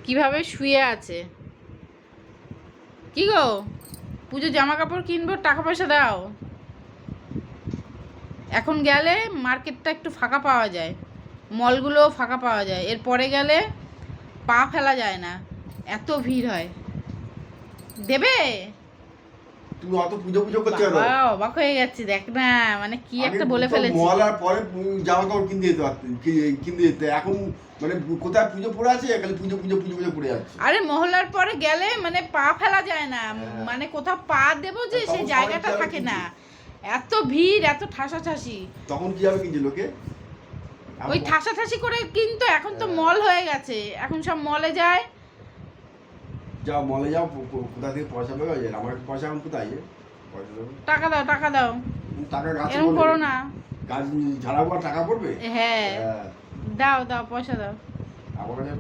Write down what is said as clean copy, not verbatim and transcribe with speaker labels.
Speaker 1: কিভাবে শুয়ে আছে। কি গো, পুজো জামা কাপড় কিনবো, টাকা পয়সা দাও। এখন গেলে মার্কেটটা একটু ফাঁকা পাওয়া যায়, মলগুলো ফাঁকা পাওয়া যায়, এরপরে গেলে পা ফেলা যায় না, এত ভিড় হয়। দেবে?
Speaker 2: তুমি অত পুজো পুজো করছো কেন?
Speaker 1: বাবা অবাক হয়ে যাচ্ছে, দেখ না মানে কি
Speaker 2: আগে
Speaker 1: একটা বলে
Speaker 2: তো
Speaker 1: ফেলেছি।
Speaker 2: মহলার পরে জামা কাপড় কিনতে যেতে পারতেন, কিনতে যেতে। এখন মানে কোথায় পুজো পড়ে আছে, খালি পুজো পুজো পুজো পুজো পড়ে যাচ্ছে।
Speaker 1: আরে মহল্লার পরে গেলে মানে পা ফেলা যায় না,
Speaker 2: হ্যাঁ।
Speaker 1: মানে কোথাও পা দেবো যে
Speaker 2: তখন
Speaker 1: সেই
Speaker 2: সবাই
Speaker 1: জায়গাটা
Speaker 2: কিভাবে
Speaker 1: থাকে না,
Speaker 2: কিনছে?
Speaker 1: এত ভিড়, এত ঠাসাঠাসি।
Speaker 2: তখন কিভাবে কিনছে লোকে?
Speaker 1: ওই ঠাসাঠাসি করে কিন্তু, এখন তো
Speaker 2: হ্যাঁ।
Speaker 1: মল হয়ে গেছে, এখন সব মলে যায়।
Speaker 2: যাও মলে যাও, কোথা থেকে পয়সা পাবে? আমার পয়সা এখন কোথায়? পয়সা দেবো,
Speaker 1: টাকা দাও, টাকা দাও,
Speaker 2: টাকা গাছে
Speaker 1: এরকম
Speaker 2: পড়বে?
Speaker 1: করো না।
Speaker 2: গাছ ঝাড়াবো আর টাকা পড়বে?
Speaker 1: হ্যাঁ,
Speaker 2: হ্যাঁ,
Speaker 1: দাও দাও, পয়সা দাও।
Speaker 2: আমার কাছে